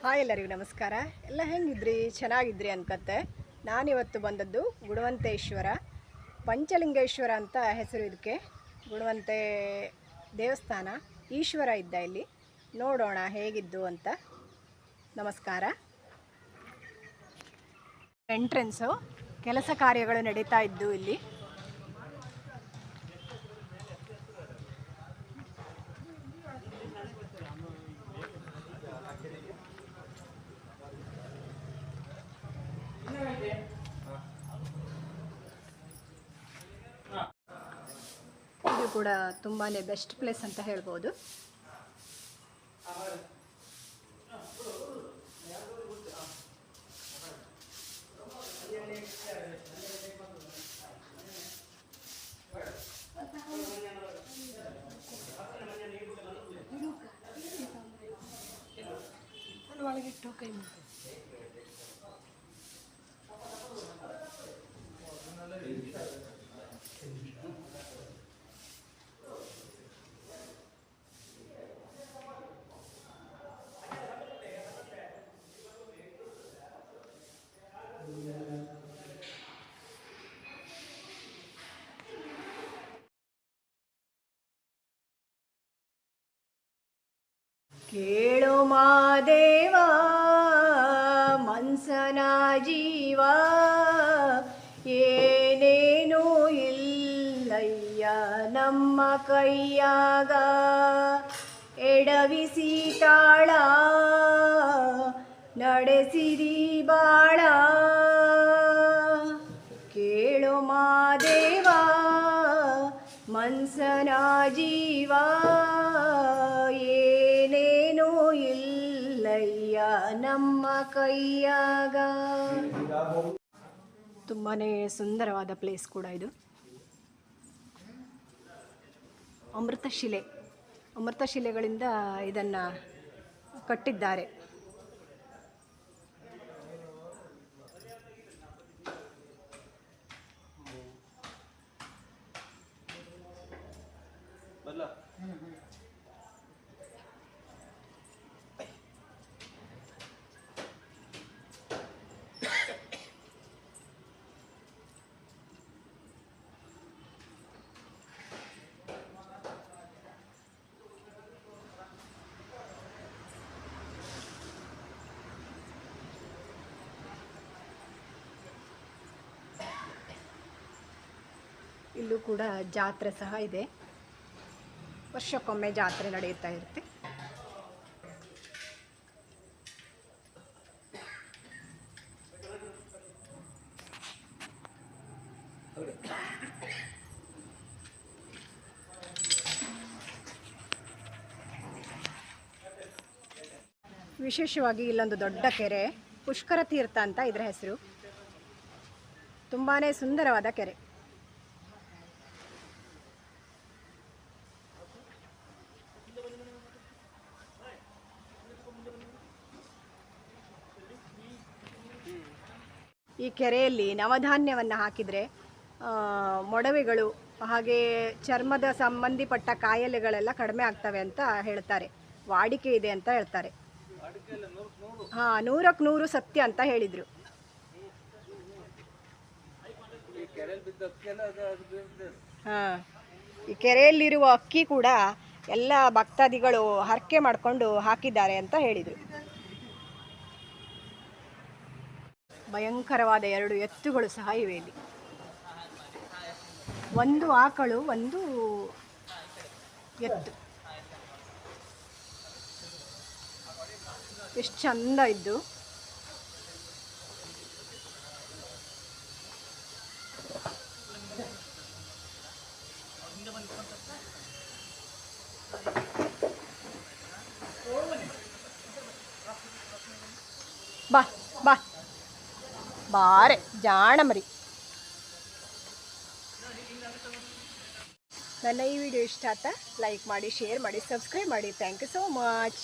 Hi ಎಲ್ಲರಿಗೂ ನಮಸ್ಕಾರ. ಎಲ್ಲ ಹೆಂಗಿದ್ರಿ? ಚೆನ್ನಾಗಿದ್ರಿ ಅನ್ಕತ್ತೆ. ನಾನಿವತ್ತು ಬಂದದ್ದು ಗುಣವಂತೇಶ್ವರ, ಪಂಚಲಿಂಗೇಶ್ವರ ಅಂತ ಹೆಸರು ಇದಕ್ಕೆ. ಗುಣವಂತೆ ದೇವಸ್ಥಾನ, ಈಶ್ವರ ಇದ್ದ ಇಲ್ಲಿ. ನೋಡೋಣ ಹೇಗಿದ್ದು ಅಂತ. ನಮಸ್ಕಾರ. ಎಂಟ್ರೆನ್ಸು, ಕೆಲಸ ಕಾರ್ಯಗಳು ನಡೀತಾ ಇದ್ದು ಇಲ್ಲಿ. ಇದು ಕೂಡ ತುಂಬಾ ಬೆಸ್ಟ್ ಪ್ಲೇಸ್ ಅಂತ ಹೇಳ್ಬೋದು. ಒಳಗಿಟ್ಟು ಕೈ ಕೇಳೋ ಮಾದೇವ ಮನ್ಸನ ಜೀವ, ಏನೇನೂ ಇಲ್ಲಯ್ಯ ನಮ್ಮ ಕೈಯಾಗ, ಎಡವಿಸಿ ತಾಳ ನಡೆಸಿರಿ ಬಾಳ. ಕೇಳೋ ಮಾದೇವ ಮನ್ಸನ ಜೀವ, ಏನೇನೂ ಇಲ್ಲಯ್ಯ ನಮ್ಮ ಕೈಯಾಗ. ತುಂಬಾ ಸುಂದರವಾದ ಪ್ಲೇಸ್ ಕೂಡ ಇದು. ಅಮೃತಶಿಲೆಗಳಿಂದ ಇದನ್ನು ಕಟ್ಟಿದ್ದಾರೆ. ಇಲ್ಲೂ ಕೂಡ ಜಾತ್ರೆ ಸಹ ಇದೆ. ವರ್ಷಕ್ಕೊಮ್ಮೆ ಜಾತ್ರೆ ನಡೆಯುತ್ತಾ ಇರುತ್ತೆ. ವಿಶೇಷವಾಗಿ ಇಲ್ಲೊಂದು ದೊಡ್ಡ ಕೆರೆ, ಪುಷ್ಕರ ತೀರ್ಥ ಅಂತ ಇದರ ಹೆಸರು. ತುಂಬಾ ಸುಂದರವಾದ ಕೆರೆ. ಈ ಕೆರೆಯಲ್ಲಿ ನವಧಾನ್ಯವನ್ನು ಹಾಕಿದರೆ ಮೊಡವೆಗಳು ಹಾಗೆ ಚರ್ಮದ ಸಂಬಂಧಿಪಟ್ಟ ಕಾಯಿಲೆಗಳೆಲ್ಲ ಕಡಿಮೆ ಆಗ್ತವೆ ಅಂತ ಹೇಳ್ತಾರೆ. ವಾಡಿಕೆ ಇದೆ ಅಂತ ಹೇಳ್ತಾರೆ. ಹಾಂ, 100ಕ್ಕೆ 100 ಸತ್ಯ ಅಂತ ಹೇಳಿದರು. ಹಾಂ, ಈ ಕೆರೆಯಲ್ಲಿರುವ ಅಕ್ಕಿ ಕೂಡ ಎಲ್ಲ ಭಕ್ತಾದಿಗಳು ಹರಕೆ ಮಾಡಿಕೊಂಡು ಹಾಕಿದ್ದಾರೆ ಅಂತ ಹೇಳಿದರು. ಭಯಂಕರವಾದ 2 ಎತ್ತುಗಳು ಸಹ ಇವೆ ಇಲ್ಲಿ. ಒಂದು ಆಕಳು, ಒಂದು ಎತ್ತು. ಎಷ್ಟು ಚಂದ ಇದ್ದು. ಬಾ ಬಾ ಬಾರೆ ಜಾಣ ಮರಿ. ನನ್ನ ಈ ವಿಡಿಯೋ ಇಷ್ಟ ಆಯ್ತಾ? ಲೈಕ್ ಮಾಡಿ, ಶೇರ್ ಮಾಡಿ, ಸಬ್ಸ್ಕ್ರೈಬ್ ಮಾಡಿ. Thank you so much.